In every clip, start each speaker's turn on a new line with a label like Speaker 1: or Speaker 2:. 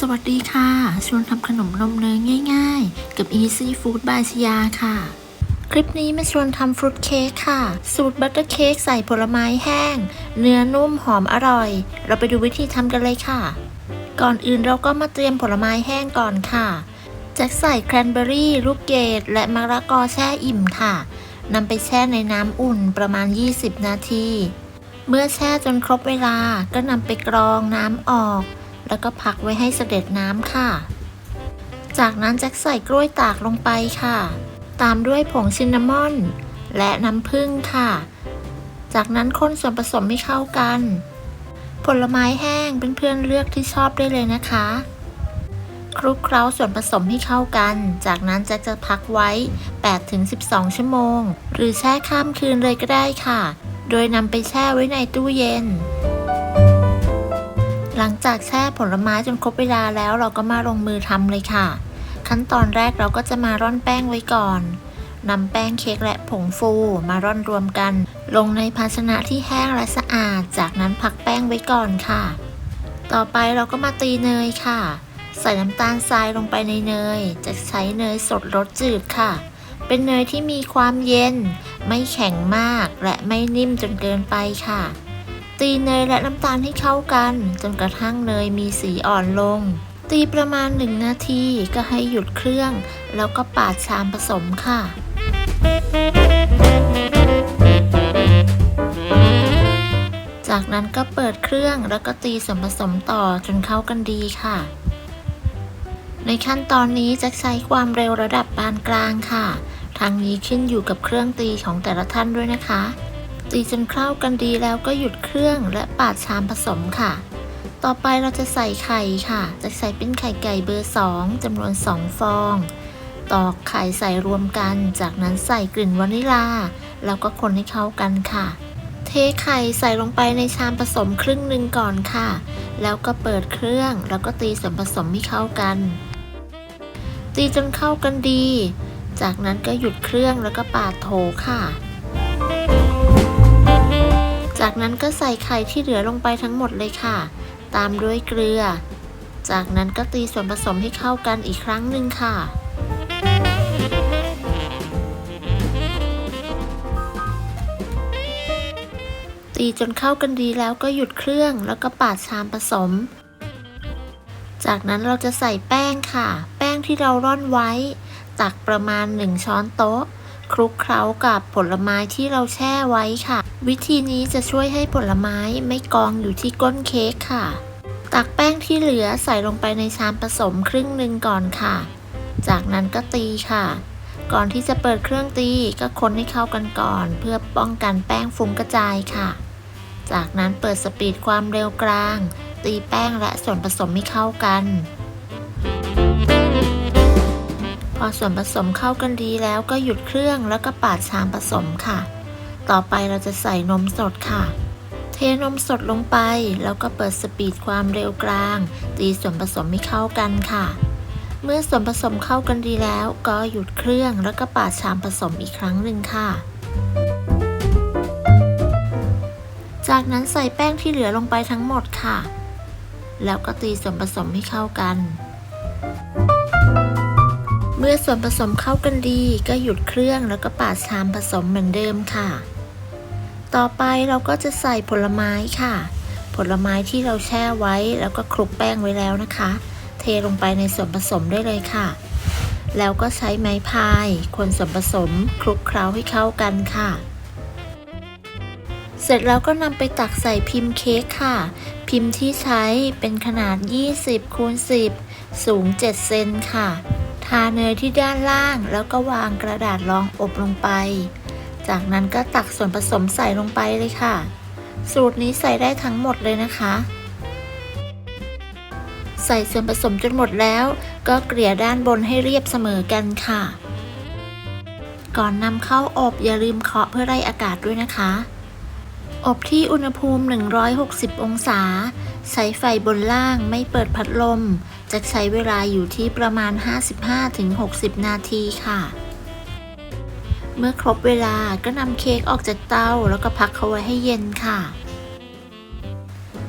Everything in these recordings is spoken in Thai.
Speaker 1: สวัสดีค่ะชวนทำขนมนมเนยง่ายๆกับ Easy Food by ชยาค่ะคลิปนี้มาชวนทำฟรุตเค้กค่ะสูตรบัตเตอร์เค้กใส่ผลไม้แห้งเนื้อนุ่มหอมอร่อยเราไปดูวิธีทำกันเลยค่ะก่อนอื่นเราก็มาเตรียมผลไม้แห้งก่อนค่ะแจ็คใส่แครนเบอร์รี่ลูกเกดและมะละกอแช่อิ่มค่ะนำไปแช่ในน้ำอุ่นประมาณ20นาทีเมื่อแช่จนครบเวลาก็นำไปกรองน้ำออกแล้วก็พักไว้ให้เสด็จน้ำค่ะจากนั้นแจ็คใส่กล้วยตากลงไปค่ะตามด้วยผงซินนามอนและน้ำผึ้งค่ะจากนั้นคนส่วนผสมให้เข้ากันผลไม้แห้งเพื่อนๆเลือกที่ชอบได้เลยนะคะคลุกเคล้าส่วนผสมให้เข้ากันจากนั้นแจ็คจะพักไว้ 8-12 ชั่วโมงหรือแช่ข้ามคืนเลยก็ได้ค่ะโดยนำไปแช่ไว้ในตู้เย็นหลังจากแช่ผลไม้จนครบเวลาแล้วเราก็มาลงมือทำเลยค่ะขั้นตอนแรกเราก็จะมาร่อนแป้งไว้ก่อนนำแป้งเค้กและผงฟูมาร่อนรวมกันลงในภาชนะที่แห้งและสะอาดจากนั้นพักแป้งไว้ก่อนค่ะต่อไปเราก็มาตีเนยค่ะใส่น้ำตาลทรายลงไปในเนยจะใช้เนยสดรสจืดค่ะเป็นเนยที่มีความเย็นไม่แข็งมากและไม่นิ่มจนเกินไปค่ะตีเนยและน้ำตาลให้เข้ากันจนกระทั่งเนยมีสีอ่อนลงตีประมาณ1นาทีก็ให้หยุดเครื่องแล้วก็ปาดชามผสมค่ะจากนั้นก็เปิดเครื่องแล้วก็ตีส่วนผสมต่อจนเข้ากันดีค่ะในขั้นตอนนี้จะใช้ความเร็วระดับปานกลางค่ะทางนี้ขึ้นอยู่กับเครื่องตีของแต่ละท่านด้วยนะคะตีจนเข้ากันดีแล้วก็หยุดเครื่องและปาดชามผสมค่ะต่อไปเราจะใส่ไข่ค่ะจะใส่เป็นไข่ไก่เบอร์2จำนวน2ฟองตอกไข่ใส่รวมกันจากนั้นใส่กลิ่นวานิลาแล้วก็คนให้เข้ากันค่ะเทไข่ใส่ลงไปในชามผสมครึ่งหนึ่งก่อนค่ะแล้วก็เปิดเครื่องแล้วก็ตีส่วนผสมให้เข้ากันตีจนเข้ากันดีจากนั้นก็หยุดเครื่องแล้วก็ปาดโถค่ะจากนั้นก็ใส่ไข่ที่เหลือลงไปทั้งหมดเลยค่ะตามด้วยเกลือจากนั้นก็ตีส่วนผสมให้เข้ากันอีกครั้งหนึ่งค่ะตีจนเข้ากันดีแล้วก็หยุดเครื่องแล้วก็ปาดชามผสมจากนั้นเราจะใส่แป้งค่ะแป้งที่เราร่อนไว้ตักประมาณ1ช้อนโต๊ะคลุกเคล้ากับผลไม้ที่เราแช่ไว้ค่ะวิธีนี้จะช่วยให้ผลไม้ไม่กองอยู่ที่ก้นเค้กค่ะตักแป้งที่เหลือใส่ลงไปในชามผสมครึ่งหนึ่งก่อนค่ะจากนั้นก็ตีค่ะก่อนที่จะเปิดเครื่องตีก็คนให้เข้ากันก่อนเพื่อป้องกันแป้งฟุ้งกระจายค่ะจากนั้นเปิดสปีดความเร็วกลางตีแป้งและส่วนผสมให้เข้ากันพอส่วนผสมเข้ากันดีแล้วก็หยุดเครื่องแล้วก็ปาดชามผสมค่ะต่อไปเราจะใส่นมสดค่ะเทนมสดลงไปแล้วก็เปิดสปีดความเร็วกลางตีส่วนผสมให้เข้ากันค่ะเมื่อส่วนผสมเข้ากันดีแล้วก็หยุดเครื่องแล้วก็ปาดชามผสมอีกครั้งหนึ่งค่ะจากนั้นใส่แป้งที่เหลือลงไปทั้งหมดค่ะแล้วก็ตีส่วนผสมให้เข้ากันเมื่อส่วนผสมเข้ากันดีก็หยุดเครื่องแล้วก็ปาดชามผสมเหมือนเดิมค่ะต่อไปเราก็จะใส่ผลไม้ค่ะผลไม้ที่เราแช่ไว้แล้วก็คลุกแป้งไว้แล้วนะคะเทลงไปในส่วนผสมได้เลยค่ะแล้วก็ใช้ไม้พายคนส่วนผสมคลุกเคล้าให้เข้ากันค่ะเสร็จแล้วก็นำไปตักใส่พิมพ์เค้กค่ะพิมพ์ที่ใช้เป็นขนาด20x10สูง7เซนค่ะทาเนยที่ด้านล่างแล้วก็วางกระดาษรองอบลงไปจากนั้นก็ตักส่วนผสมใส่ลงไปเลยค่ะสูตรนี้ใส่ได้ทั้งหมดเลยนะคะใส่ส่วนผสมจนหมดแล้วก็เกลี่ยด้านบนให้เรียบเสมอกันค่ะก่อนนำเข้าอบอย่าลืมเคาะเพื่อไล่อากาศด้วยนะคะอบที่อุณหภูมิ160องศาใช้ไฟบนล่างไม่เปิดพัดลมจะใช้เวลาอยู่ที่ประมาณ 55-60 นาทีค่ะเมื่อครบเวลาก็นำเค้กออกจากเตาแล้วก็พักเขาไว้ให้เย็นค่ะ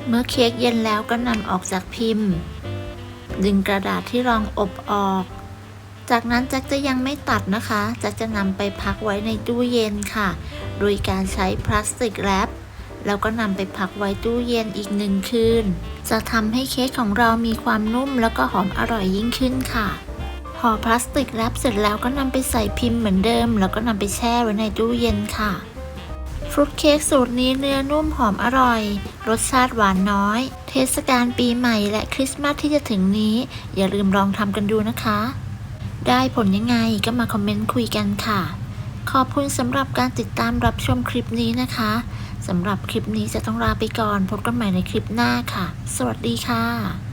Speaker 1: เมื่อเค้กเย็นแล้วก็นำออกจากพิมพ์ ดึงกระดาษที่รองอบออก จากนั้นแจ็คจะยังไม่ตัดนะคะแจ็คจะนำไปพักไว้ในตู้เย็นค่ะ โดยการใช้พลาสติกแรปแล้วก็นำไปพักไว้ตู้เย็นอีก1 คืน จะทำให้เค้กของเรามีความนุ่มแล้วก็หอมอร่อยยิ่งขึ้นค่ะห่อพลาสติกแรปเสร็จแล้วก็นำไปใส่พิมพ์เหมือนเดิมแล้วก็นำไปแช่ไว้ในตู้เย็นค่ะฟรุตเค้กสูตรนี้เนื้อนุ่มหอมอร่อยรสชาติหวานน้อยเทศกาลปีใหม่และคริสต์มาสที่จะถึงนี้อย่าลืมลองทำกันดูนะคะได้ผลยังไงก็มาคอมเมนต์คุยกันค่ะขอบคุณสำหรับการติดตามรับชมคลิปนี้นะคะสำหรับคลิปนี้จะต้องลาไปก่อนพบกันใหม่ในคลิปหน้าค่ะสวัสดีค่ะ